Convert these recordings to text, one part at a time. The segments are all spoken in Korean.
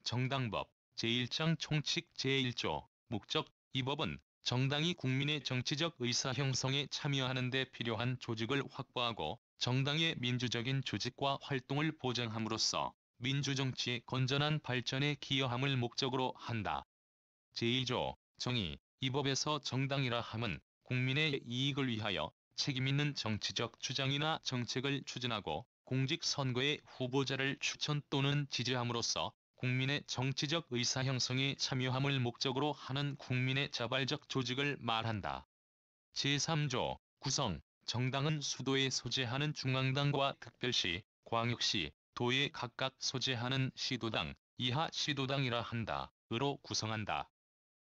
정당법 제1장 총칙 제1조 목적. 이 법은 정당이 국민의 정치적 의사 형성에 참여하는 데 필요한 조직을 확보하고 정당의 민주적인 조직과 활동을 보장함으로써 민주정치의 건전한 발전에 기여함을 목적으로 한다. 제1조 정의. 이 법에서 정당이라 함은 국민의 이익을 위하여 책임있는 정치적 주장이나 정책을 추진하고 공직선거에 후보자를 추천 또는 지지함으로써 국민의 정치적 의사 형성에 참여함을 목적으로 하는 국민의 자발적 조직을 말한다. 제3조 구성. 정당은 수도에 소재하는 중앙당과 특별시, 광역시, 도에 각각 소재하는 시도당, 이하 시도당이라 한다. 으로 구성한다.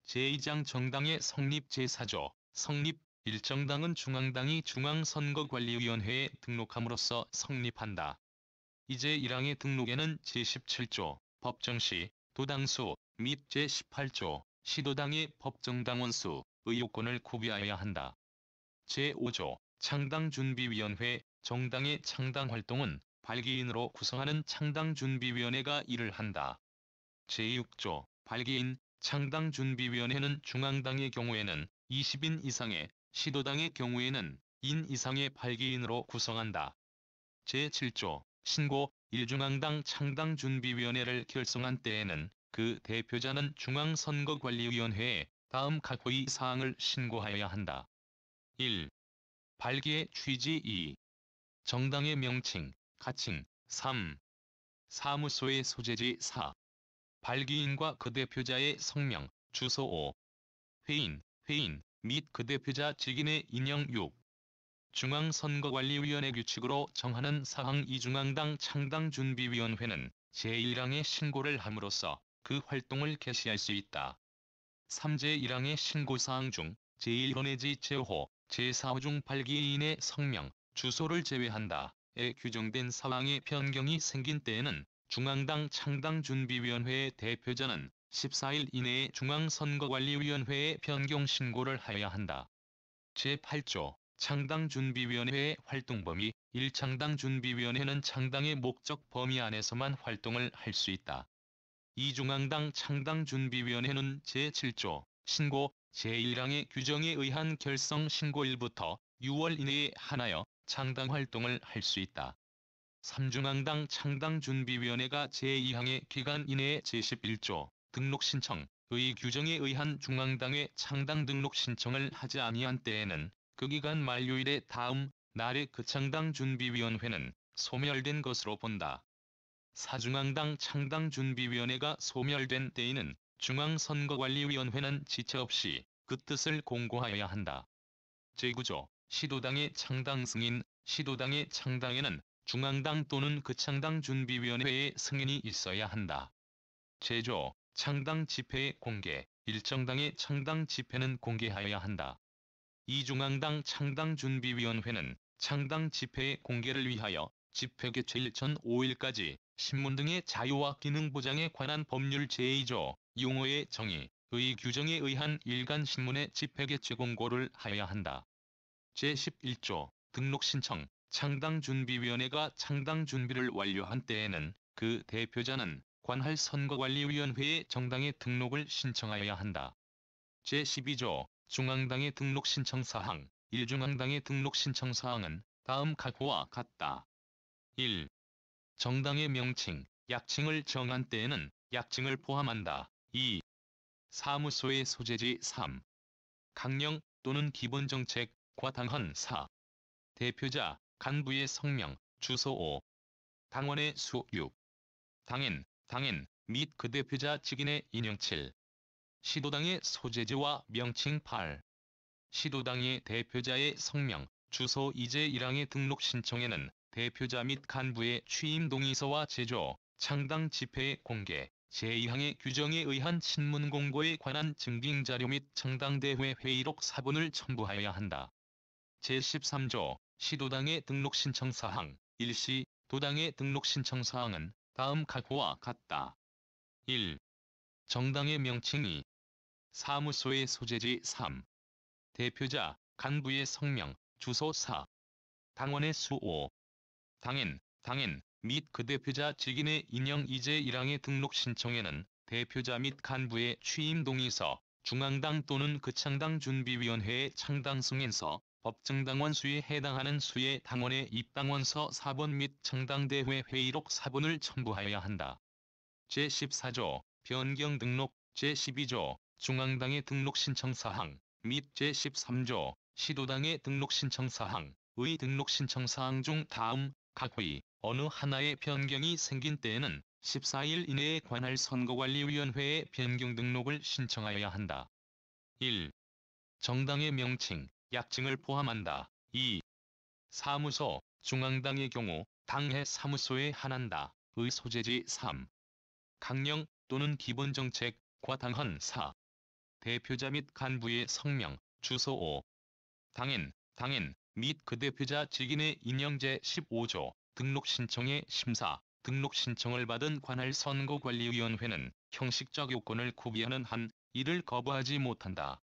제2장 정당의 성립. 제4조 성립. 1정당은 중앙당이 중앙선거관리위원회에 등록함으로써 성립한다. 이제 1항의 등록에는 제17조 법정시, 도당수 및 제18조 시도당의 법정당원수, 의혹권을 구비하여야 한다. 제5조 창당준비위원회. 정당의 창당활동은 발기인으로 구성하는 창당준비위원회가 이를 한다. 제6조 발기인. 창당준비위원회는 중앙당의 경우에는 20인 이상의, 시도당의 경우에는 인 이상의 발기인으로 구성한다. 제7조 신고. 1중앙당 창당준비위원회를 결성한 때에는 그 대표자는 중앙선거관리위원회에 다음 각 호의 사항을 신고하여야 한다. 1. 발기의 취지. 2. 정당의 명칭, 가칭. 3. 사무소의 소재지. 4. 발기인과 그 대표자의 성명, 주소. 5. 회인 및 그 대표자 직인의 인형. 6. 중앙선거관리위원회 규칙으로 정하는 사항. 2중앙당 창당준비위원회는 제1항의 신고를 함으로써 그 활동을 개시할 수 있다. 3제1항의 신고사항 중 제1호 내지 제5호, 제4호 중 발기인의 성명, 주소를 제외한다. 에 규정된 사항의 변경이 생긴 때에는 중앙당 창당준비위원회의 대표자는 14일 이내에 중앙선거관리위원회에 변경 신고를 하여야 한다. 제8조 창당준비위원회의 활동범위. 1. 창당준비위원회는 창당의 목적 범위 안에서만 활동을 할 수 있다. 2. 중앙당 창당준비위원회는 제7조 신고 제1항의 규정에 의한 결성 신고일부터 6월 이내에 한하여 창당활동을 할 수 있다. 3. 중앙당 창당준비위원회가 제2항의 기간 이내에 제11조 등록신청의 규정에 의한 중앙당의 창당 등록 신청을 하지 아니한 때에는 그 기간 만료일의 다음 날에 그 창당준비위원회는 소멸된 것으로 본다. 4. 중앙당 창당준비위원회가 소멸된 때에는 중앙선거관리위원회는 지체 없이 그 뜻을 공고하여야 한다. 제9조 시도당의 창당 승인. 시도당의 창당에는 중앙당 또는 그 창당준비위원회의 승인이 있어야 한다. 제9조 창당 집회의 공개. 일정당의 창당 집회는 공개하여야 한다. 2. 중앙당 창당준비위원회는 창당 집회의 공개를 위하여 집회 개최일 전 5일까지 신문 등의 자유와 기능 보장에 관한 법률 제2조 용어의 정의의 규정에 의한 일간신문의 집회 개최 공고를 하여야 한다. 제11조 등록신청. 창당준비위원회가 창당준비를 완료한 때에는 그 대표자는 관할 선거관리위원회에 정당의 등록을 신청하여야 한다. 제12조 중앙당의 등록신청사항. 1. 중앙당의 등록신청사항은 다음 각호와 같다. 1. 정당의 명칭, 약칭을 정한 때에는 약칭을 포함한다. 2. 사무소의 소재지. 3. 강령 또는 기본정책, 과당헌. 4. 대표자, 간부의 성명, 주소. 5. 당원의 수. 6. 당인 및 그 대표자 직인의 인형. 7. 시도당의 소재지와 명칭. 8. 시도당의 대표자의 성명, 주소. 이제 1항의 등록 신청에는 대표자 및 간부의 취임 동의서와 제조, 창당 집회의 공개, 제2항의 규정에 의한 신문 공고에 관한 증빙자료 및 창당대회 회의록 사본을 첨부하여야 한다. 제13조 시도당의 등록신청사항. 일시 도당의 등록신청사항은 다음 각호와 같다. 1. 정당의 명칭. 2. 사무소의 소재지. 3. 대표자, 간부의 성명, 주소. 4. 당원의 수. 5. 당인 및 그 대표자 직인의 인영 이재 1항의 등록 신청에는 대표자 및 간부의 취임 동의서, 중앙당 또는 그창당 준비위원회의 창당 승인서, 법정당원 수에 해당하는 수의 당원의 입당원서 4번 및 창당대회 회의록 4본을 첨부하여야 한다. 제14조 변경 등록, 제12조 중앙당의 등록 신청 사항 및 제13조 시도당의 등록 신청 사항의 등록 신청 사항 중 다음 각 회의 어느 하나의 변경이 생긴 때에는 14일 이내에 관할 선거관리위원회에 변경 등록을 신청하여야 한다. 1. 정당의 명칭, 약칭을 포함한다. 2. 사무소, 중앙당의 경우 당의 사무소에 한한다. 의 소재지. 3. 강령 또는 기본정책과 당헌. 4. 대표자 및 간부의 성명, 주소. 5. 당인 및 그 대표자 직인의 인영제 15조 등록 신청의 심사, 등록 신청을 받은 관할 선거관리위원회는 형식적 요건을 구비하는 한 이를 거부하지 못한다.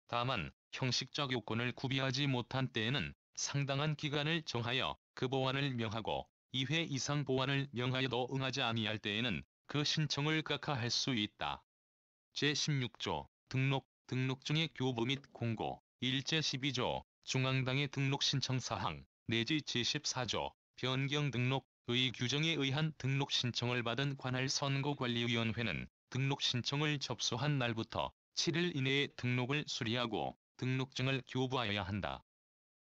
다만 형식적 요건을 구비하지 못한 때에는 상당한 기간을 정하여 그 보완을 명하고 2회 이상 보완을 명하여도 응하지 아니할 때에는 그 신청을 각하할 수 있다. 제16조 등록증의 교부 및 공고, 제12조 중앙당의 등록 신청 사항 내지 제14조 변경 등록의 규정에 의한 등록 신청을 받은 관할 선거관리위원회는 등록 신청을 접수한 날부터 7일 이내에 등록을 수리하고 등록증을 교부하여야 한다.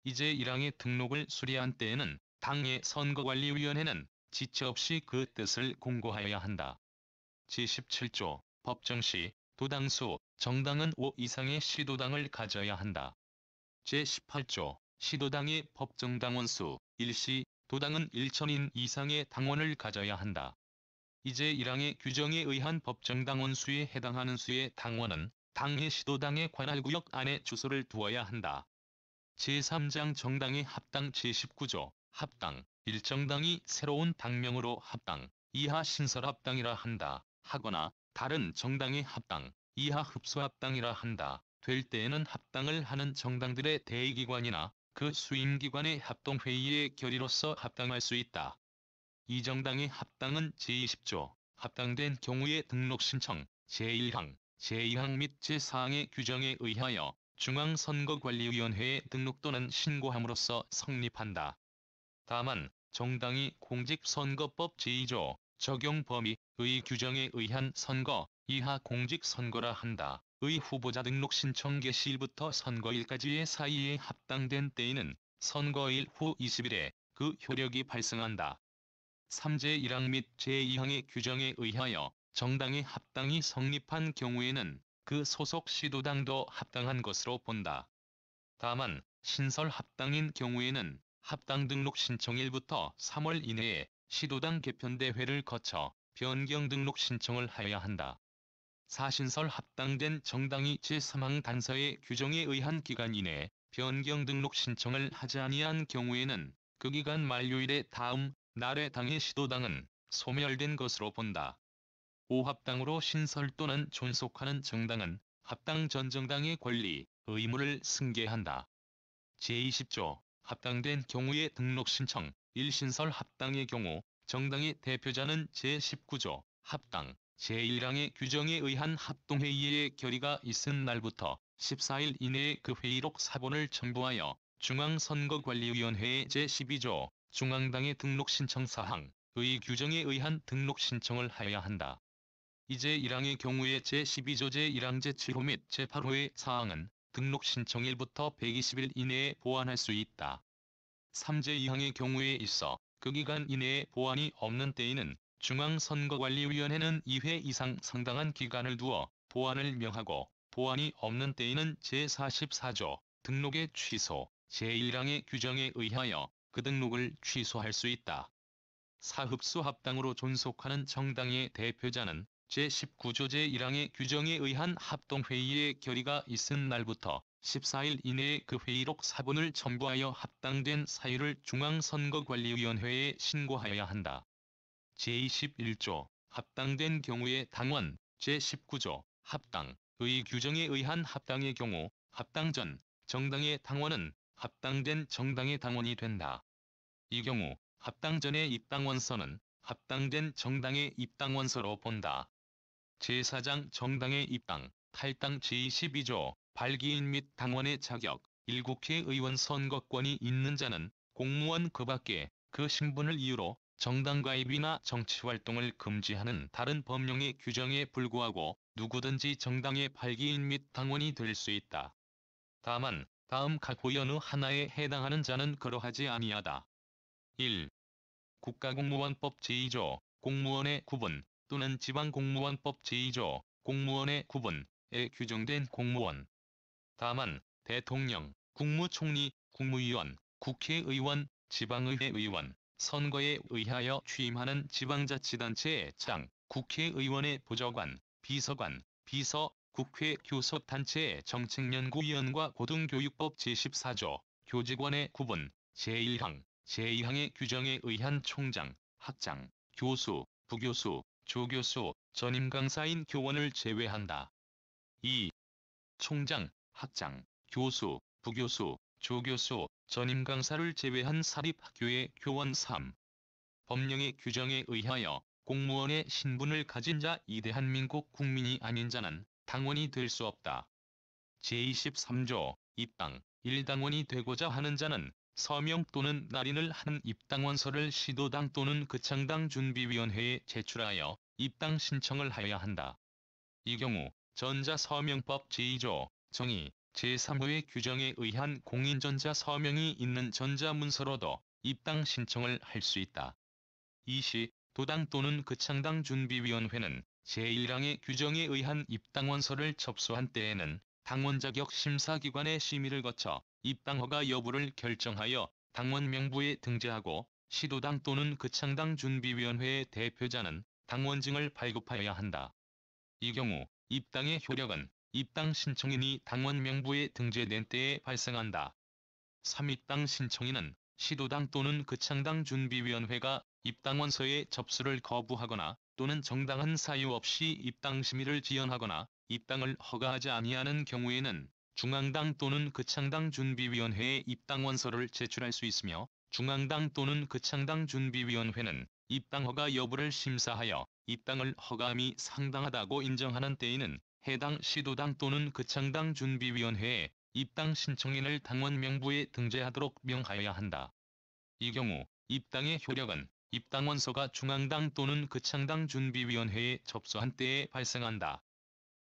이제 1항의 등록을 수리한 때에는 당의 선거관리위원회는 지체 없이 그 뜻을 공고하여야 한다. 제17조 법정시 도당수 정당은 5 이상의 시도당을 가져야 한다. 제18조 시도당의 법정당원수 1시, 도당은 1천인 이상의 당원을 가져야 한다. 이제 1항의 규정에 의한 법정당원 수에 해당하는 수의 당원은 당의 시도당의 관할구역 안에 주소를 두어야 한다. 제3장 정당의 합당 제19조 합당, 일정당이 새로운 당명으로 합당, 이하 신설합당이라 한다. 하거나 다른 정당의 합당, 이하 흡수합당이라 한다. 될 때에는 합당을 하는 정당들의 대의기관이나 그 수임기관의 합동회의의 결의로서 합당할 수 있다. 이 정당의 합당은 제20조 합당된 경우의 등록 신청, 제1항, 제2항 및 제4항의 규정에 의하여 중앙선거관리위원회에 등록 또는 신고함으로써 성립한다. 다만 정당이 공직선거법 제2조 적용 범위의 규정에 의한 선거, 이하 공직선거라 한다. 의 후보자 등록 신청 개시일부터 선거일까지의 사이에 합당된 때에는 선거일 후 20일에 그 효력이 발생한다. 3제 1항 및 제2항의 규정에 의하여 정당의 합당이 성립한 경우에는 그 소속 시도당도 합당한 것으로 본다. 다만 신설 합당인 경우에는 합당 등록 신청일부터 3월 이내에 시도당 개편대회를 거쳐 변경 등록 신청을 하여야 한다. 사신설 합당된 정당이 제3항 단서의 규정에 의한 기간 이내에 변경 등록 신청을 하지 아니한 경우에는 그 기간 만료일의 다음 날에 당의 시도당은 소멸된 것으로 본다. 5합당으로 신설 또는 존속하는 정당은 합당 전 정당의 권리, 의무를 승계한다. 제20조 합당된 경우의 등록 신청, 1신설 합당의 경우 정당의 대표자는 제19조 합당, 제1항의 규정에 의한 합동회의의 결의가 있은 날부터 14일 이내에 그 회의록 4본을 첨부하여 중앙선거관리위원회에 제12조 중앙당의 등록 신청 사항의 규정에 의한 등록 신청을 하여야 한다. 이제 1항의 경우에 제12조 제1항 제7호 및 제8호의 사항은 등록 신청일부터 120일 이내에 보완할 수 있다. 3제 2항의 경우에 있어 그 기간 이내에 보완이 없는 때에는 중앙선거관리위원회는 2회 이상 상당한 기간을 두어 보완을 명하고 보완이 없는 때에는 제44조 등록의 취소, 제1항의 규정에 의하여 그 등록을 취소할 수 있다. 사흡수 합당으로 존속하는 정당의 대표자는 제19조 제1항의 규정에 의한 합동회의의 결의가 있은 날부터 14일 이내에 그 회의록 4본을 첨부하여 합당된 사유를 중앙선거관리위원회에 신고하여야 한다. 제21조 합당된 경우의 당원, 제19조 합당의 규정에 의한 합당의 경우 합당 전 정당의 당원은 합당된 정당의 당원이 된다. 이 경우 합당전의 입당원서는 합당된 정당의 입당원서로 본다. 제4장 정당의 입당, 탈당 제22조 발기인 및 당원의 자격 1국회의원 선거권이 있는 자는 공무원 그 밖에 그 신분을 이유로 정당 가입이나 정치활동을 금지하는 다른 법령의 규정에 불구하고 누구든지 정당의 발기인 및 당원이 될 수 있다. 다만 다음 각 호의 어느 하나에 해당하는 자는 그러하지 아니하다. 1. 국가공무원법 제2조 공무원의 구분 또는 지방공무원법 제2조 공무원의 구분에 규정된 공무원. 다만 대통령, 국무총리, 국무위원, 국회의원, 지방의회 의원, 선거에 의하여 취임하는 지방자치단체의 장, 국회의원의 보좌관, 비서관, 비서, 국회 교섭단체의 정책연구위원과 고등교육법 제14조 교직원의 구분, 제1항, 제2항의 규정에 의한 총장, 학장, 교수, 부교수, 조교수, 전임 강사인 교원을 제외한다. 2. 총장, 학장, 교수, 부교수, 조교수, 전임 강사를 제외한 사립학교의 교원 3. 법령의 규정에 의하여 공무원의 신분을 가진 자 이 대한민국 국민이 아닌 자는 당원이 될 수 없다. 제23조 입당 1당원이 되고자 하는 자는 서명 또는 날인을 한 입당원서를 시도당 또는 그창당 준비위원회에 제출하여 입당 신청을 하여야 한다. 이 경우 전자서명법 제2조 정의 제3호의 규정에 의한 공인전자 서명이 있는 전자문서로도 입당 신청을 할 수 있다. 이 시 도당 또는 그창당 준비위원회는 제1항의 규정에 의한 입당원서를 접수한 때에는 당원 자격 심사기관의 심의를 거쳐 입당허가 여부를 결정하여 당원 명부에 등재하고 시도당 또는 그창당 준비위원회의 대표자는 당원증을 발급하여야 한다. 이 경우 입당의 효력은 입당 신청인이 당원 명부에 등재된 때에 발생한다. 3. 입당 신청인은 시도당 또는 그창당 준비위원회가 입당원서의 접수를 거부하거나 또는 정당한 사유 없이 입당 심의를 지연하거나 입당을 허가하지 아니하는 경우에는 중앙당 또는 그창당 준비위원회에 입당원서를 제출할 수 있으며 중앙당 또는 그창당 준비위원회는 입당 허가 여부를 심사하여 입당을 허가함이 상당하다고 인정하는 때에는 해당 시도당 또는 그창당 준비위원회에 입당 신청인을 당원 명부에 등재하도록 명하여야 한다. 이 경우 입당의 효력은 입당원서가 중앙당 또는 그창당 준비위원회에 접수한 때에 발생한다.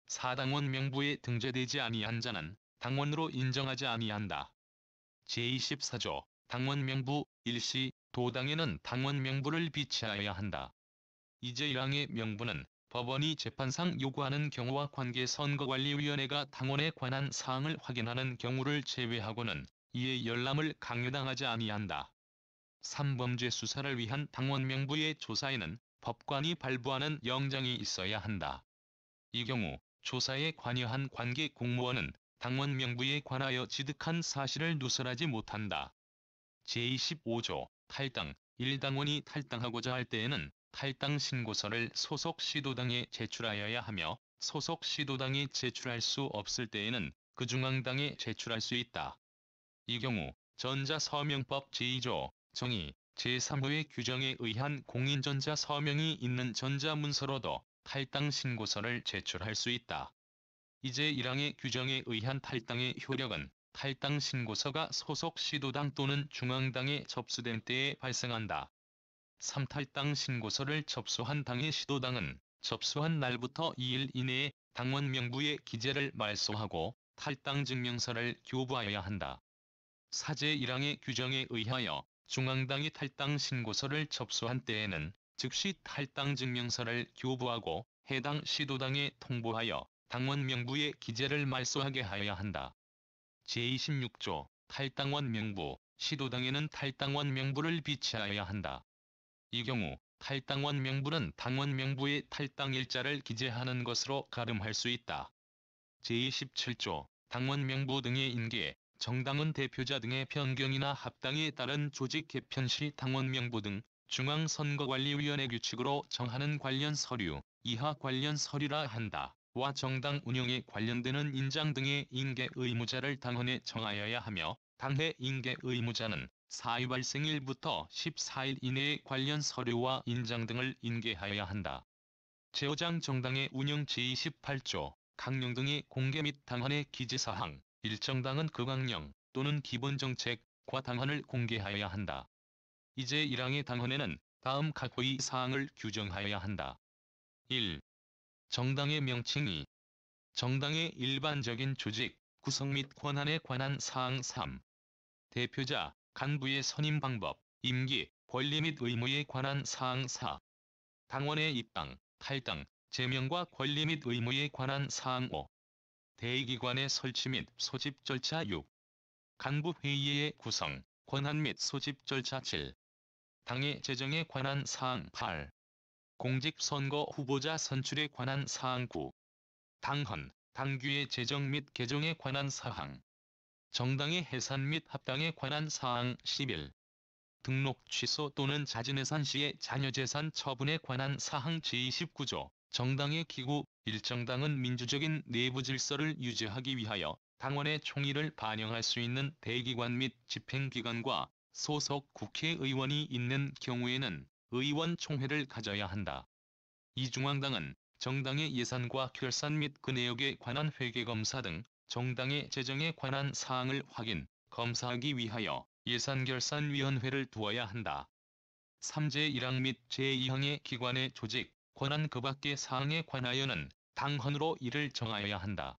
4당원 명부에 등재되지 아니한 자는 당원으로 인정하지 아니한다. 제24조 당원 명부 1시 도당에는 당원 명부를 비치하여야 한다. 이제 1항의 명부는 법원이 재판상 요구하는 경우와 관계선거관리위원회가 당원에 관한 사항을 확인하는 경우를 제외하고는 이에 열람을 강요당하지 아니한다. 3. 범죄 수사를 위한 당원 명부의 조사에는 법관이 발부하는 영장이 있어야 한다. 이 경우 조사에 관여한 관계 공무원은 당원 명부에 관하여 지득한 사실을 누설하지 못한다. 제25조 탈당 1당원이 탈당하고자 할 때에는 탈당 신고서를 소속 시도당에 제출하여야 하며 소속 시도당에 제출할 수 없을 때에는 그 중앙당에 제출할 수 있다. 이 경우 전자서명법 제2조 정의 제3호의 규정에 의한 공인전자 서명이 있는 전자문서로도 탈당 신고서를 제출할 수 있다. 이제 1항의 규정에 의한 탈당의 효력은 탈당 신고서가 소속 시도당 또는 중앙당에 접수된 때에 발생한다. 3. 탈당 신고서를 접수한 당의 시도당은 접수한 날부터 2일 이내에 당원 명부의 기재를 말소하고 탈당 증명서를 교부하여야 한다. 사제 1항의 규정에 의하여 중앙당이 탈당 신고서를 접수한 때에는 즉시 탈당 증명서를 교부하고 해당 시도당에 통보하여 당원 명부의 기재를 말소하게 하여야 한다. 제26조 탈당원 명부 시도당에는 탈당원 명부를 비치하여야 한다. 이 경우 탈당원 명부는 당원 명부에 탈당 일자를 기재하는 것으로 가름할 수 있다. 제27조 당원 명부 등의 인계, 정당원 대표자 등의 변경이나 합당에 따른 조직 개편 시 당원 명부 등 중앙선거관리위원회 규칙으로 정하는 관련 서류, 이하 관련 서류라 한다. 와 정당 운영에 관련되는 인장 등의 인계 의무자를 당헌에 정하여야 하며 당해 인계 의무자는 사유 발생일부터 14일 이내에 관련 서류와 인장 등을 인계하여야 한다. 제5장 정당의 운영 제28조 강령 등의 공개 및 당헌의 기재사항, 일정당은 그 강령 또는 기본정책과 당헌을 공개하여야 한다. 이제 1항의 당헌에는 다음 각 호의 사항을 규정하여야 한다. 1. 정당의 명칭. 2. 정당의 일반적인 조직, 구성 및 권한에 관한 사항. 3. 대표자, 간부의 선임 방법, 임기, 권리 및 의무에 관한 사항. 4. 당원의 입당, 탈당, 제명과 권리 및 의무에 관한 사항. 5. 대의기관의 설치 및 소집 절차. 6. 간부회의의 구성, 권한 및 소집 절차. 7. 당의 재정에 관한 사항. 8. 공직선거 후보자 선출에 관한 사항. 9. 당헌, 당규의 제정 및 개정에 관한 사항. 정당의 해산 및 합당에 관한 사항. 11. 등록 취소 또는 자진해산 시의 자녀재산 처분에 관한 사항. 제29조 정당의 기구. 일정당은 민주적인 내부 질서를 유지하기 위하여 당원의 총의를 반영할 수 있는 대기관 및 집행기관과 소속 국회의원이 있는 경우에는 의원총회를 가져야 한다. 이 중앙당은 정당의 예산과 결산 및 그 내역에 관한 회계검사 등 정당의 재정에 관한 사항을 확인, 검사하기 위하여 예산결산위원회를 두어야 한다. 3제 1항 및 제2항의 기관의 조직, 권한 그 밖의 사항에 관하여는 당헌으로 이를 정하여야 한다.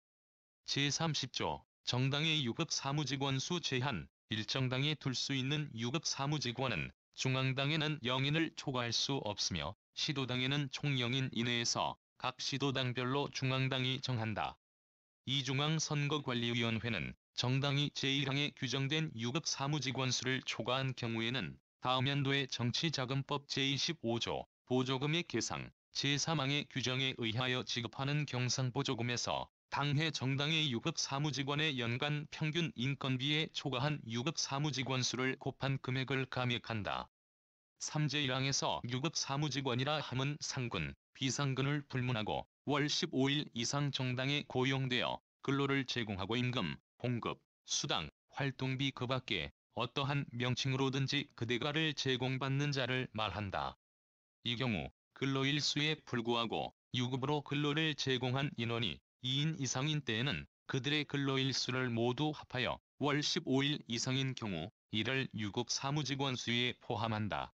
제30조 정당의 유급 사무직원 수 제한. 일정당에 둘 수 있는 유급 사무직원은 중앙당에는 0인을 초과할 수 없으며 시도당에는 총 0인 이내에서 각 시도당별로 중앙당이 정한다. 이중앙선거관리위원회는 정당이 제1항에 규정된 유급 사무직원 수를 초과한 경우에는 다음 연도의 정치자금법 제25조 보조금의 계상, 제3항의 규정에 의하여 지급하는 경상보조금에서 당해 정당의 유급 사무직원의 연간 평균 인건비에 초과한 유급 사무직원 수를 곱한 금액을 감액한다. 3제 1항에서 유급 사무직원이라 함은 상근, 비상근을 불문하고 월 15일 이상 정당에 고용되어 근로를 제공하고 임금, 봉급, 수당, 활동비 그 밖에 어떠한 명칭으로든지 그 대가를 제공받는 자를 말한다. 이 경우 근로일수에 불구하고 유급으로 근로를 제공한 인원이 2인 이상인 때에는 그들의 근로일수를 모두 합하여 월 15일 이상인 경우 이를 유급 사무직원 수에 포함한다.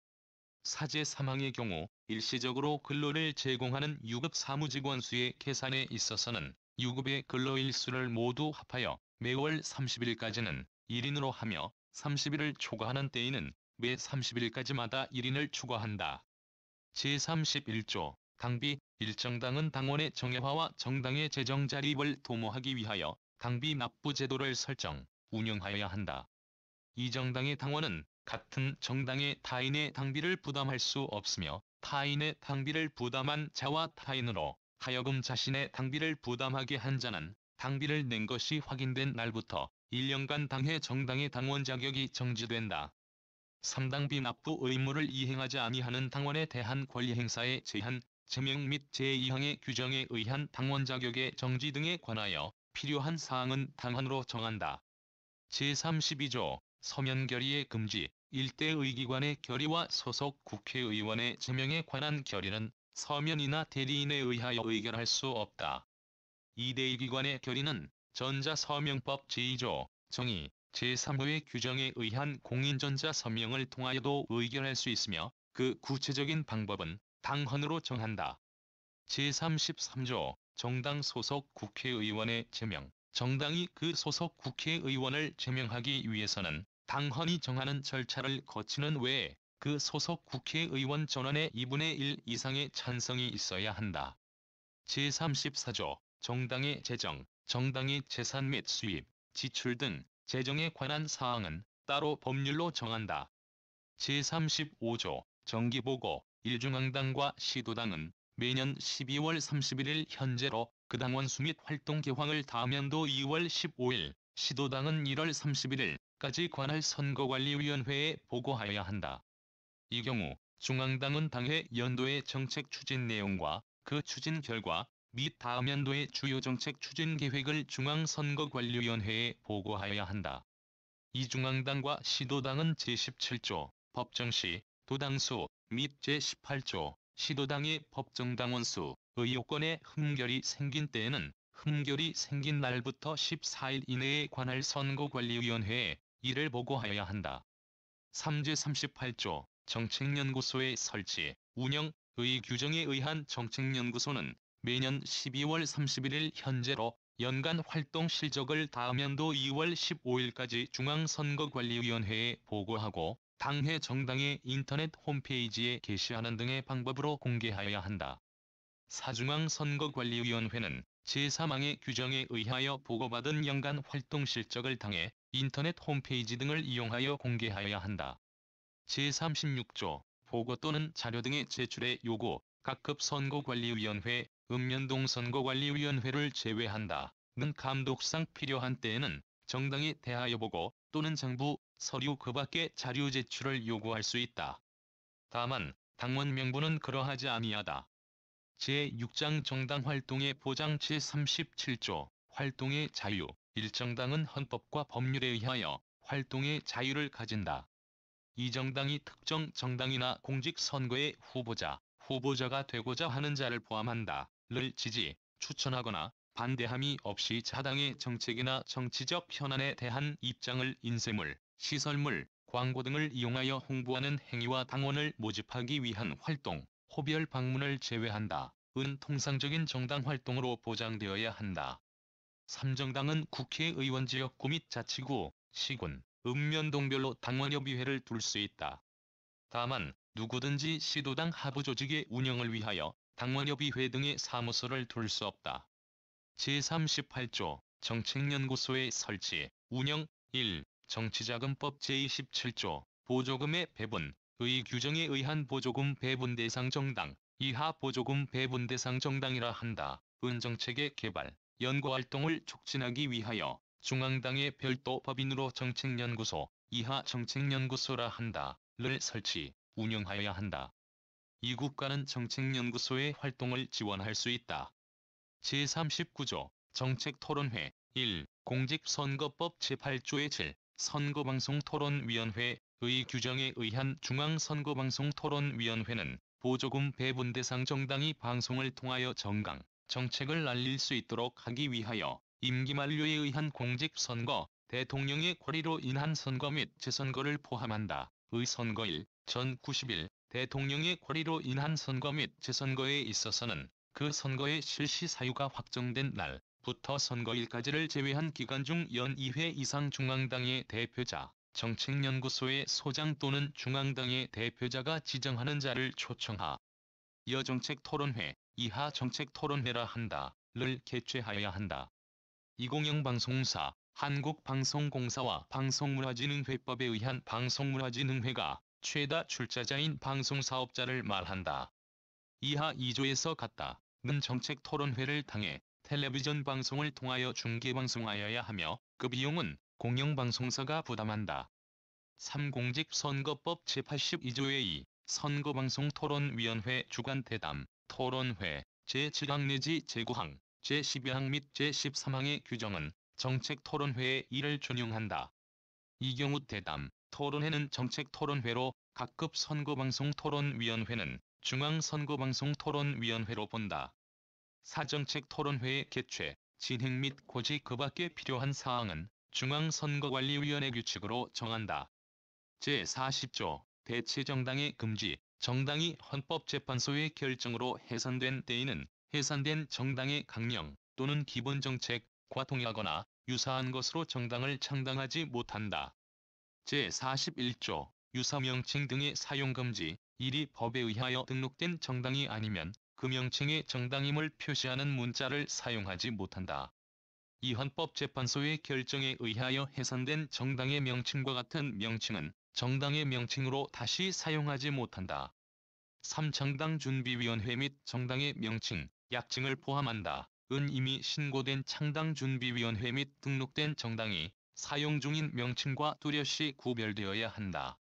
사제 3항의 경우 일시적으로 근로를 제공하는 유급 사무직원 수의 계산에 있어서는 유급의 근로일수를 모두 합하여 매월 30일까지는 1인으로 하며 30일을 초과하는 때에는 매 30일까지마다 1인을 추가한다. 제31조 당비. 일정당은 당원의 정예화와 정당의 재정 자립을 도모하기 위하여 당비 납부 제도를 설정, 운영하여야 한다. 이 정당의 당원은 같은 정당의 타인의 당비를 부담할 수 없으며 타인의 당비를 부담한 자와 타인으로 하여금 자신의 당비를 부담하게 한 자는 당비를 낸 것이 확인된 날부터 1년간 당해 정당의 당원 자격이 정지된다. 3당비 납부 의무를 이행하지 아니하는 당원에 대한 권리 행사의 제한, 제명 및 제2항의 규정에 의한 당원 자격의 정지 등에 관하여 필요한 사항은 당헌으로 정한다. 제32조 서면 결의의 금지. 일대의 기관의 결의와 소속 국회의원의 제명에 관한 결의는 서면이나 대리인에 의하여 의결할 수 없다. 2대 기관의 결의는 전자서명법 제2조 정의 제3호의 규정에 의한 공인전자서명을 통하여도 의결할 수 있으며 그 구체적인 방법은 당헌으로 정한다. 제33조 정당 소속 국회의원의 제명. 정당이 그 소속 국회의원을 제명하기 위해서는 당헌이 정하는 절차를 거치는 외에 그 소속 국회의원 전원의 2분의 1 이상의 찬성이 있어야 한다. 제34조 정당의 재정. 정당의 재산 및 수입, 지출 등 재정에 관한 사항은 따로 법률로 정한다. 제35조 정기보고. 일중앙당과 시도당은 매년 12월 31일 현재로 그 당원 수 및 활동 개황을 다음 연도 2월 15일, 시도당은 1월 31일까지 관할 선거관리위원회에 보고하여야 한다. 이 경우 중앙당은 당해 연도의 정책 추진 내용과 그 추진 결과 및 다음 연도의 주요 정책 추진 계획을 중앙선거관리위원회에 보고하여야 한다. 이중앙당과 시도당은 제17조 법정시, 도당수 및 제18조 시도당의 법정당원수, 의혹권에 흠결이 생긴 때에는 흠결이 생긴 날부터 14일 이내에 관할 선거관리위원회에 이를 보고하여야 한다. 3제 38조 정책연구소의 설치, 운영의 규정에 의한 정책연구소는 매년 12월 31일 현재로 연간 활동 실적을 다음 연도 2월 15일까지 중앙선거관리위원회에 보고하고 당해 정당의 인터넷 홈페이지에 게시하는 등의 방법으로 공개하여야 한다. 사중앙선거관리위원회는 제3항의 규정에 의하여 보고받은 연간 활동 실적을 당해 인터넷 홈페이지 등을 이용하여 공개하여야 한다. 제36조 보고 또는 자료 등의 제출의 요구, 각급 선거관리위원회, 읍면동 선거관리위원회를 제외한다. 는 감독상 필요한 때에는 정당에 대하여 보고 또는 장부, 서류 그 밖의 자료 제출을 요구할 수 있다. 다만 당원 명부는 그러하지 아니하다. 제6장 정당활동의 보장 제37조 활동의 자유, 일정당은 헌법과 법률에 의하여 활동의 자유를 가진다. 이 정당이 특정 정당이나 공직선거의 후보자가 되고자 하는 자를 포함한다. 를 지지, 추천하거나 반대함이 없이 자당의 정책이나 정치적 현안에 대한 입장을 인쇄물, 시설물, 광고 등을 이용하여 홍보하는 행위와 당원을 모집하기 위한 활동, 호별 방문을 제외한다. 은 통상적인 정당 활동으로 보장되어야 한다. 3정당은 국회의원 지역구 및 자치구, 시군, 읍면동별로 당원협의회를 둘 수 있다. 다만 누구든지 시도당 하부조직의 운영을 위하여 당원협의회 등의 사무소를 둘 수 없다. 제38조 정책연구소의 설치, 운영 1. 정치자금법 제27조 보조금의 배분의 규정에 의한 보조금 배분 대상 정당, 이하 보조금 배분 대상 정당이라 한다. 은 정책의 개발, 연구활동을 촉진하기 위하여 중앙당의 별도 법인으로 정책연구소, 이하 정책연구소라 한다. 를 설치, 운영하여야 한다. 이 국가는 정책연구소의 활동을 지원할 수 있다. 제39조 정책토론회 1. 공직선거법 제8조의 7. 선거방송토론위원회의 규정에 의한 중앙선거방송토론위원회는 보조금 배분 대상 정당이 방송을 통하여 정강, 정책을 알릴 수 있도록 하기 위하여 임기 만료에 의한 공직선거, 대통령의 권리로 인한 선거 및 재선거를 포함한다. 의 선거일, 전 90일, 대통령의 권리로 인한 선거 및 재선거에 있어서는 그 선거의 실시 사유가 확정된 날부터 선거일까지를 제외한 기간 중 연 2회 이상 중앙당의 대표자, 정책연구소의 소장 또는 중앙당의 대표자가 지정하는 자를 초청하여 정책토론회, 이하 정책토론회라 한다. 를 개최하여야 한다. 2000방송사, 한국방송공사와 방송문화진흥회법에 의한 방송문화진흥회가 최다 출자자인 방송사업자를 말한다. 이하 2조에서 같다. 는 정책토론회를 당해 텔레비전 방송을 통하여 중계방송하여야 하며 그 비용은 공영방송사가 부담한다. 3. 공직선거법 제82조의 2. 선거방송토론위원회 주간대담, 토론회, 제7항 내지 제9항, 제12항 및 제13항의 규정은 정책토론회의 일을 준용한다. 이 경우 대담, 토론회는 정책토론회로 각급 선거방송토론위원회는 중앙선거방송토론위원회로 본다. 사정책토론회의 개최, 진행 및 고지 그 밖에 필요한 사항은 중앙선거관리위원회 규칙으로 정한다. 제40조 대체정당의 금지, 정당이 헌법재판소의 결정으로 해산된 때에는 해산된 정당의 강령 또는 기본정책과 동일하거나 유사한 것으로 정당을 창당하지 못한다. 제41조 유사명칭 등의 사용금지, 일이 법에 의하여 등록된 정당이 아니면 그 명칭의 정당임을 표시하는 문자를 사용하지 못한다. 이 헌법재판소의 결정에 의하여 해산된 정당의 명칭과 같은 명칭은 정당의 명칭으로 다시 사용하지 못한다. 3. 창당준비위원회 및 정당의 명칭, 약칭을 포함한다. 은 이미 신고된 창당준비위원회 및 등록된 정당이 사용 중인 명칭과 뚜렷이 구별되어야 한다.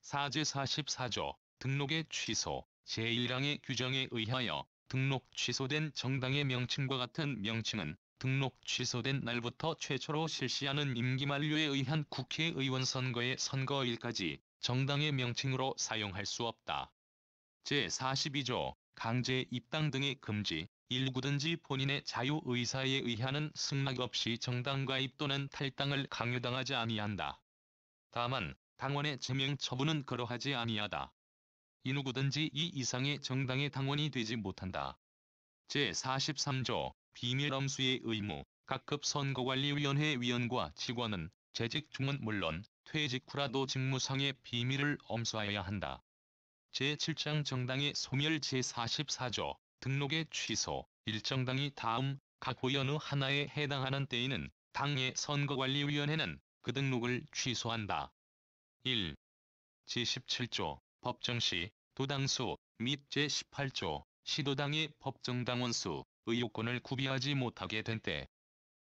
4제 44조 등록의 취소, 제1항의 규정에 의하여 등록 취소된 정당의 명칭과 같은 명칭은 등록 취소된 날부터 최초로 실시하는 임기 만료에 의한 국회의원 선거의 선거일까지 정당의 명칭으로 사용할 수 없다. 제42조 강제 입당 등의 금지. 일구든지 본인의 자유의사에 의하는 승낙 없이 정당 가입 또는 탈당을 강요당하지 아니한다. 다만 당원의 제명 처분은 그러하지 아니하다. 이 누구든지 이 이상의 정당의 당원이 되지 못한다. 제43조 비밀 엄수의 의무. 각급 선거관리위원회 위원과 직원은 재직 중은 물론 퇴직 후라도 직무상의 비밀을 엄수하여야 한다. 제7장 정당의 소멸. 제44조 등록의 취소. 일정당이 다음 각 의 어느 하나에 해당하는 때에는 당의 선거관리위원회는 그 등록을 취소한다. 1. 제17조 법정시, 도당수 및 제18조 시도당의 법정당원 수의 요건을 구비하지 못하게 된 때.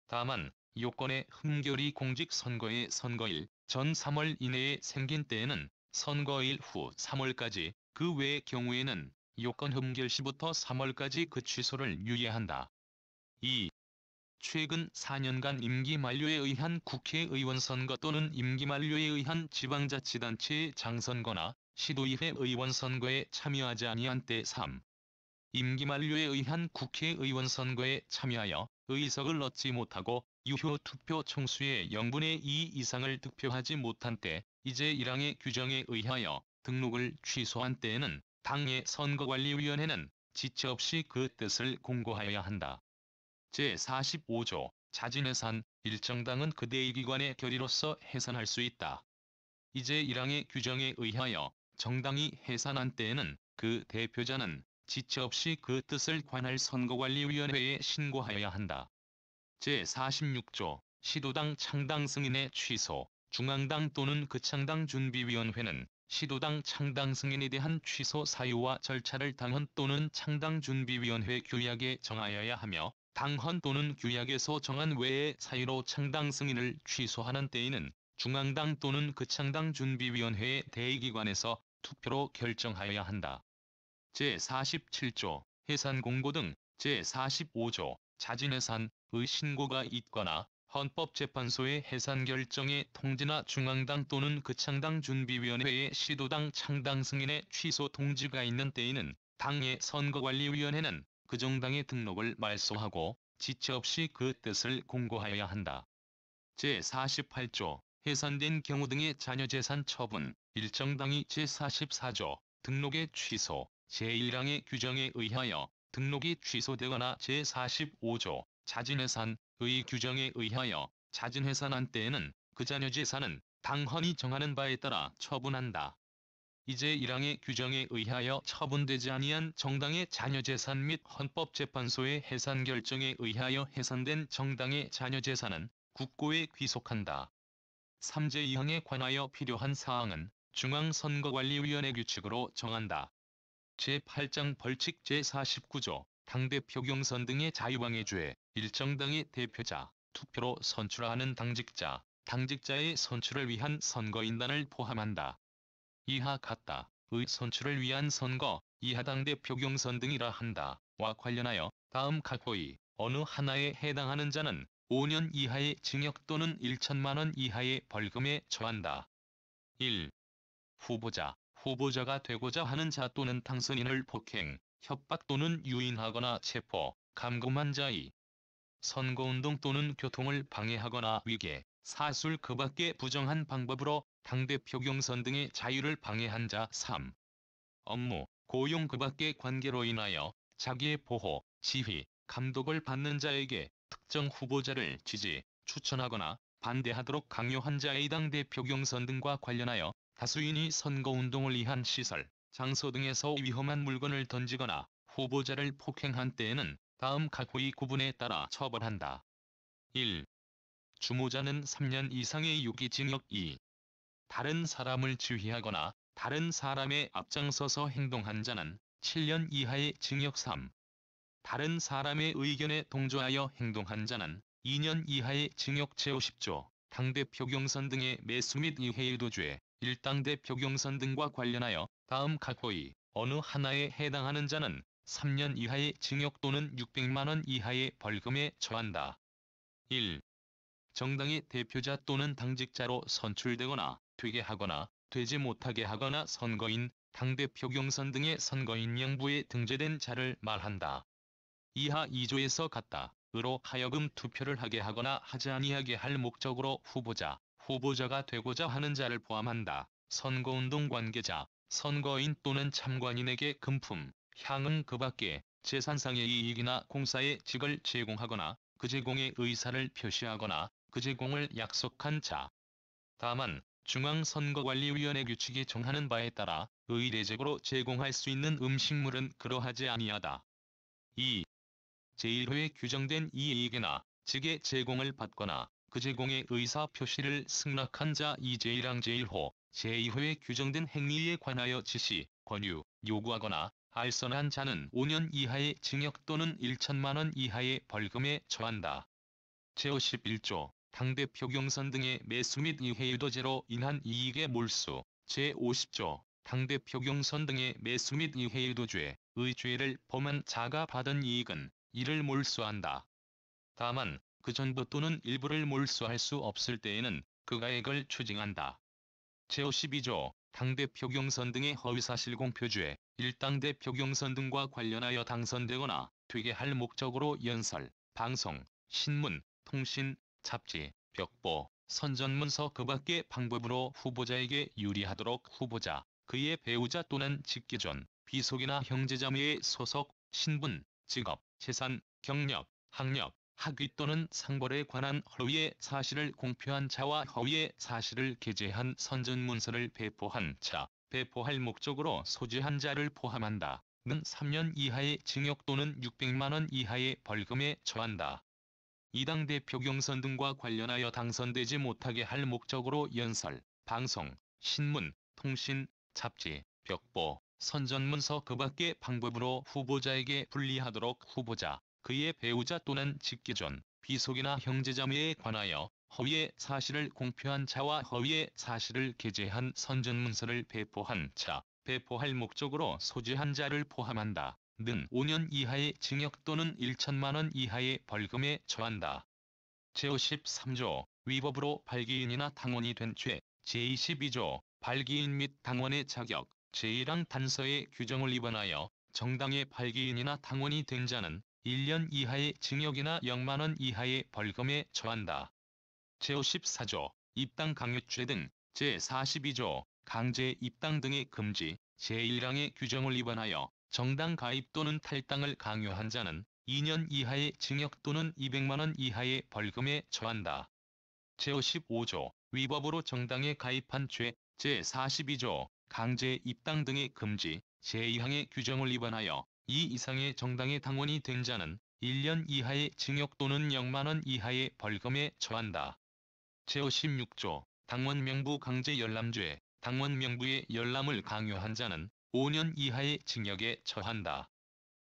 다만 이 요건의 흠결이 공직선거의 선거일 전 3월 이내에 생긴 때에는 선거일 후 3월까지, 그 외의 경우에는 요건 흠결 시부터 3월까지 그 취소를 유예한다. 2. 최근 4년간 임기 만료에 의한 국회의원 선거 또는 임기 만료에 의한 지방자치단체의 장선거나 시도의회 의원 선거에 참여하지 아니한 때. 3. 임기 만료에 의한 국회의원 선거에 참여하여 의석을 얻지 못하고 유효 투표 총수의 0분의 2 이상을 득표하지 못한 때. 이제 1항의 규정에 의하여 등록을 취소한 때에는 당의 선거관리위원회는 지체 없이 그 뜻을 공고하여야 한다. 제45조 자진해산. 일정당은 그대의 기관의 결의로서 해산할 수 있다. 이제 1항의 규정에 의하여 정당이 해산한 때에는 그 대표자는 지체 없이 그 뜻을 관할 선거관리위원회에 신고하여야 한다. 제46조 시도당 창당 승인의 취소. 중앙당 또는 그창당 준비위원회는 시도당 창당 승인에 대한 취소 사유와 절차를 당헌 또는 창당 준비위원회 규약에 정하여야 하며, 당헌 또는 규약에서 정한 외의 사유로 창당 승인을 취소하는 때에는 중앙당 또는 그창당 준비위원회의 대의기관에서 투표로 결정하여야 한다. 제47조 해산 공고 등. 제45조 자진해산의 신고가 있거나 헌법재판소의 해산 결정의 통지나 중앙당 또는 그창당 준비위원회의 시도당 창당 승인의 취소 통지가 있는 때에는 당의 선거관리위원회는 그 정당의 등록을 말소하고 지체 없이 그 뜻을 공고하여야 한다. 제48조 해산된 경우 등의 자녀재산 처분. 일정당이 제44조 등록의 취소. 제1항의 규정에 의하여 등록이 취소되거나 제45조 자진해산의 규정에 의하여 자진해산한 때에는 그 자녀재산은 당헌이 정하는 바에 따라 처분한다. 이제 1항의 규정에 의하여 처분되지 아니한 정당의 자녀재산 및 헌법재판소의 해산 결정에 의하여 해산된 정당의 자녀재산은 국고에 귀속한다. 3제 2항에 관하여 필요한 사항은 중앙선거관리위원회 규칙으로 정한다. 제8장 벌칙. 제49조 당대표 경선 등의 자유방해죄. 일정당의 대표자, 투표로 선출하는 당직자, 당직자의 선출을 위한 선거인단을 포함한다. 이하 같다의 선출을 위한 선거, 이하 당대표 경선 등이라 한다. 와 관련하여 다음 각 호의 어느 하나에 해당하는 자는 5년 이하의 징역 또는 1천만 원 이하의 벌금에 처한다. 1. 후보자가 되고자 하는 자 또는 당선인을 폭행, 협박 또는 유인하거나 체포, 감금한 자. 2. 선거운동 또는 교통을 방해하거나 위계, 사술 그 밖의 부정한 방법으로 당대표 경선 등의 자유를 방해한 자. 3. 업무, 고용 그 밖의 관계로 인하여 자기의 보호, 지휘, 감독을 받는 자에게 특정 후보자를 지지, 추천하거나 반대하도록 강요한 자의 당대표 경선 등과 관련하여 다수인이 선거운동을 위한 시설, 장소 등에서 위험한 물건을 던지거나 후보자를 폭행한 때에는 다음 각 호의 구분에 따라 처벌한다. 1. 주모자는 3년 이상의 유기징역. 2. 다른 사람을 지휘하거나 다른 사람의 앞장서서 행동한 자는 7년 이하의 징역. 3. 다른 사람의 의견에 동조하여 행동한 자는 2년 이하의 징역. 제50조 당대표 경선 등의 매수 및 의회유도죄, 일당대표 경선 등과 관련하여 다음 각 호의 어느 하나에 해당하는 자는 3년 이하의 징역 또는 600만 원 이하의 벌금에 처한다. 1. 정당의 대표자 또는 당직자로 선출되거나 되게 하거나 되지 못하게 하거나 선거인, 당대표 경선 등의 선거인 명부에 등재된 자를 말한다. 이하 2조에서 같다.으로 하여금 투표를 하게 하거나 하지 아니하게 할 목적으로 후보자가 되고자 하는 자를 포함한다. 선거운동 관계자, 선거인 또는 참관인에게 금품, 향응 그 밖에 재산상의 이익이나 공사의 직을 제공하거나 그 제공의 의사를 표시하거나 그 제공을 약속한 자. 다만 중앙선거관리위원회 규칙이 정하는 바에 따라 의례적으로 제공할 수 있는 음식물은 그러하지 아니하다. 2. 제1호에 규정된 이익이나 직의 제공을 받거나 그 제공의 의사 표시를 승낙한 자 제1항 제1호, 제2호에 규정된 행위에 관하여 지시, 권유, 요구하거나 알선한 자는 5년 이하의 징역 또는 1천만 원 이하의 벌금에 처한다. 제51조 당대표 경선 등의 매수 및 이해유도제로 인한 이익의 몰수, 제50조 당대표 경선 등의 매수 및 이해유도죄의 죄를 범한 자가 받은 이익은 이를 몰수한다. 다만 그 전부 또는 일부를 몰수할 수 없을 때에는 그 가액을 추징한다. 제52조 당대표 경선 등의 허위사실 공표죄, 일당대표 경선 등과 관련하여 당선되거나 되게 할 목적으로 연설, 방송, 신문, 통신, 잡지, 벽보, 선전문서 그 밖의 방법으로 후보자에게 유리하도록 후보자, 그의 배우자 또는 직계존, 비속이나 형제자매의 소속, 신분, 직업, 재산, 경력, 학력, 학위 또는 상벌에 관한 허위의 사실을 공표한 자와 허위의 사실을 게재한 선전문서를 배포한 자, 배포할 목적으로 소지한 자를 포함한다. 는 3년 이하의 징역 또는 600만 원 이하의 벌금에 처한다. 이당 대표 경선 등과 관련하여 당선되지 못하게 할 목적으로 연설, 방송, 신문, 통신, 잡지, 벽보, 선전문서 그 밖의 방법으로 후보자에게 불리하도록 후보자, 그의 배우자 또는 직계존, 비속이나 형제자매에 관하여 허위의 사실을 공표한 자와 허위의 사실을 게재한 선전문서를 배포한 자, 배포할 목적으로 소지한 자를 포함한다. 는 5년 이하의 징역 또는 1천만 원 이하의 벌금에 처한다. 제53조 위법으로 발기인이나 당원이 된 죄, 제22조 발기인 및 당원의 자격, 제1항 단서의 규정을 위반하여 정당의 발기인이나 당원이 된 자는 1년 이하의 징역이나 0만 원 이하의 벌금에 처한다. 제54조 입당 강요죄 등 제42조 강제 입당 등의 금지, 제1항의 규정을 위반하여 정당 가입 또는 탈당을 강요한 자는 2년 이하의 징역 또는 200만 원 이하의 벌금에 처한다. 제55조 위법으로 정당에 가입한 죄, 제42조 강제 입당 등의 금지, 제2항의 규정을 위반하여 이 이상의 정당의 당원이 된 자는 1년 이하의 징역 또는 0만 원 이하의 벌금에 처한다. 제56조 당원 명부 강제 열람죄, 당원 명부의 열람을 강요한 자는 5년 이하의 징역에 처한다.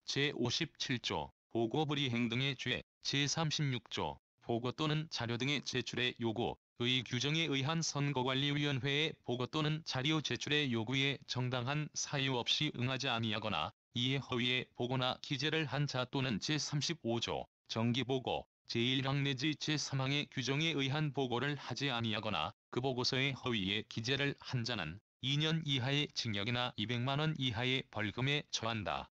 제57조 보고불이행 등의 죄, 제36조 보고 또는 자료 등의 제출의 요구, 의 규정에 의한 선거관리위원회의 보고 또는 자료 제출의 요구에 정당한 사유 없이 응하지 아니하거나 이에 허위의 보고나 기재를 한 자 또는 제35조 정기보고, 제1항 내지 제3항의 규정에 의한 보고를 하지 아니하거나 그 보고서에 허위의 기재를 한 자는 2년 이하의 징역이나 200만 원 이하의 벌금에 처한다.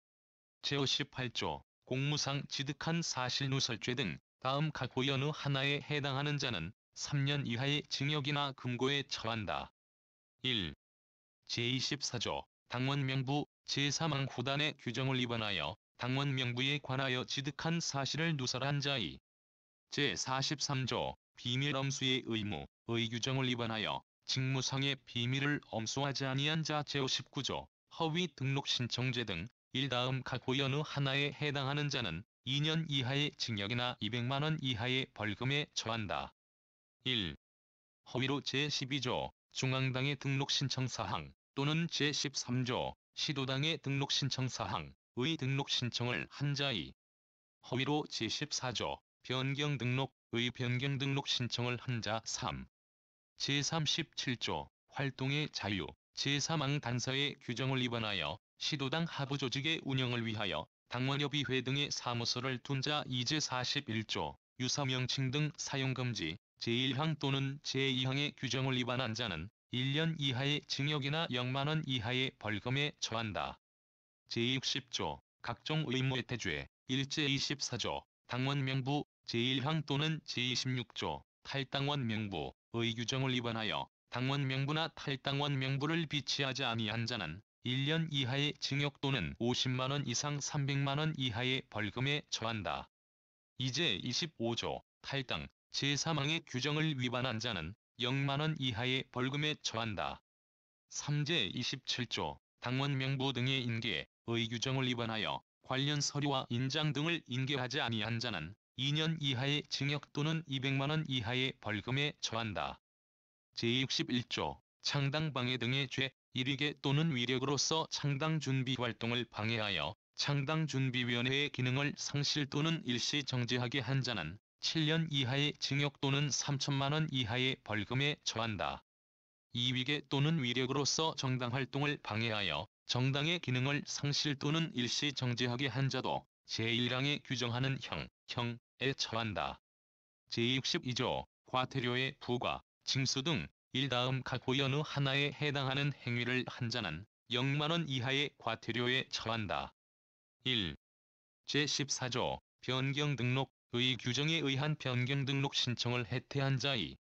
제58조 공무상 지득한 사실누설죄 등 다음 각호 어느 하나에 해당하는 자는 3년 이하의 징역이나 금고에 처한다. 1. 제24조 당원 명부 제3항 후단의 규정을 위반하여 당원 명부에 관하여 지득한 사실을 누설한 자이. 제43조 비밀 엄수의 의무, 의 규정을 위반하여 직무상의 비밀을 엄수하지 아니한 자. 제59조 허위 등록 신청죄 등 다음 각호 어느 하나에 해당하는 자는 2년 이하의 징역이나 200만 원 이하의 벌금에 처한다. 1. 허위로 제12조 중앙당의 등록 신청 사항 또는 제13조 시도당의 등록 신청 사항의 등록 신청을 한 자이. 허위로 제14조 변경 등록의 변경 등록 신청을 한 자. 3. 제37조 활동의 자유 제3항 단서의 규정을 위반하여 시도당 하부조직의 운영을 위하여 당원협의회 등의 사무소를 둔 자. 제41조 유사명칭 등 사용금지, 제1항 또는 제2항의 규정을 위반한 자는 1년 이하의 징역이나 0만원 이하의 벌금에 처한다. 제60조 각종 의무혜택죄, 일제 24조 당원 명부, 제1항 또는 제26조 탈당원 명부의 규정을 위반하여 당원 명부나 탈당원 명부를 비치하지 아니한 자는 1년 이하의 징역 또는 50만원 이상 300만원 이하의 벌금에 처한다. 이제 25조 탈당, 제3항의 규정을 위반한 자는 0만원 이하의 벌금에 처한다. 3제 27조 당원 명부 등의 인계의 규정을 위반하여 관련 서류와 인장 등을 인계하지 아니한 자는 2년 이하의 징역 또는 200만원 이하의 벌금에 처한다. 제61조 창당방해 등의 죄, 일위계 또는 위력으로서 창당준비활동을 방해하여 창당준비위원회의 기능을 상실 또는 일시 정지하게 한 자는 7년 이하의 징역 또는 3천만원 이하의 벌금에 처한다. 이위계 또는 위력으로서 정당활동을 방해하여 정당의 기능을 상실 또는 일시 정지하게 한 자도 제1항에 규정하는 형에 처한다. 제62조 과태료의 부과, 징수 등 다음 각호의 어느 하나에 해당하는 행위를 한 자는 0만원 이하의 과태료에 처한다. 1. 제14조 변경 등록의 규정에 의한 변경 등록 신청을 해태한 자. 2.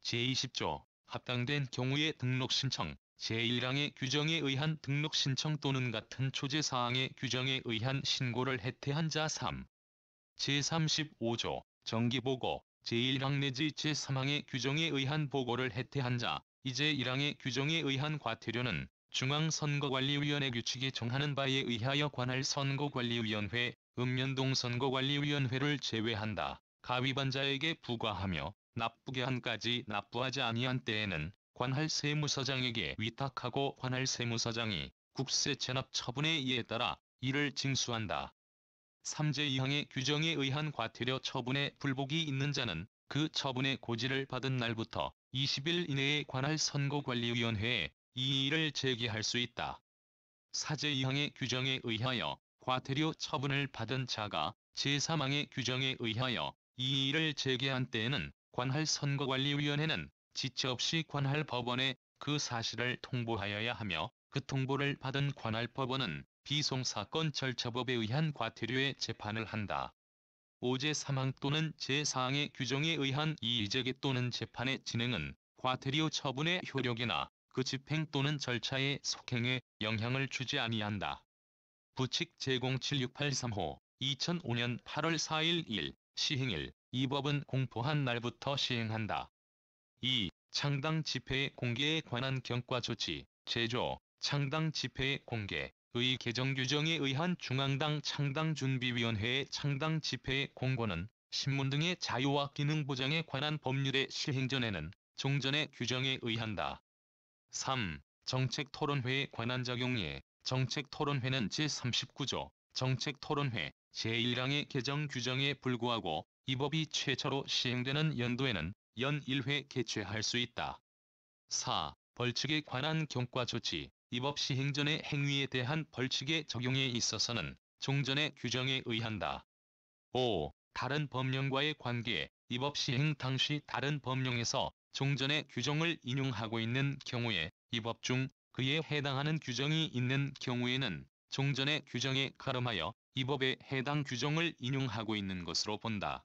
제20조 합당된 경우의 등록 신청, 제1항의 규정에 의한 등록 신청 또는 같은 초제사항의 규정에 의한 신고를 해태한 자. 3. 제35조 정기보고, 제1항 내지 제3항의 규정에 의한 보고를 해태한 자. 제1항의 규정에 의한 과태료는 중앙선거관리위원회 규칙이 정하는 바에 의하여 관할 선거관리위원회, 읍면동선거관리위원회를 제외한다. 가위반자에게 부과하며 납부게 한까지 납부하지 아니한 때에는 관할 세무서장에게 위탁하고 관할 세무서장이 국세 체납 처분에 이에 따라 이를 징수한다. 3제2항의 규정에 의한 과태료 처분에 불복이 있는 자는 그 처분의 고지를 받은 날부터 20일 이내에 관할 선거관리위원회에 이의를 제기할 수 있다. 4제2항의 규정에 의하여 과태료 처분을 받은 자가 제3항의 규정에 의하여 이의를 제기한 때에는 관할 선거관리위원회는 지체 없이 관할 법원에 그 사실을 통보하여야 하며 그 통보를 받은 관할 법원은 비송사건 절차법에 의한 과태료의 재판을 한다. 5제3항 또는 제4항의 규정에 의한 이의제기 또는 재판의 진행은 과태료 처분의 효력이나 그 집행 또는 절차의 속행에 영향을 주지 아니한다. 부칙 제076835 2005년 8월 4일 1. 시행일. 이 법은 공포한 날부터 시행한다. 2. 창당 집회의 공개에 관한 경과조치, 제조, 창당 집회의 공개의 개정 규정에 의한 중앙당 창당준비위원회의 창당 집회의 공고는 신문 등의 자유와 기능 보장에 관한 법률의 시행 전에는 종전의 규정에 의한다. 3. 정책토론회에 관한 적용예, 정책토론회는 제39조 정책토론회 제1항의 개정 규정에 불구하고 이 법이 최초로 시행되는 연도에는 연 1회 개최할 수 있다. 4. 벌칙에 관한 경과조치, 이 법 시행 전의 행위에 대한 벌칙의 적용에 있어서는 종전의 규정에 의한다. 5. 다른 법령과의 관계, 이 법 시행 당시 다른 법령에서 종전의 규정을 인용하고 있는 경우에 이 법 중 그에 해당하는 규정이 있는 경우에는 종전의 규정에 가름하여 이 법에 해당 규정을 인용하고 있는 것으로 본다.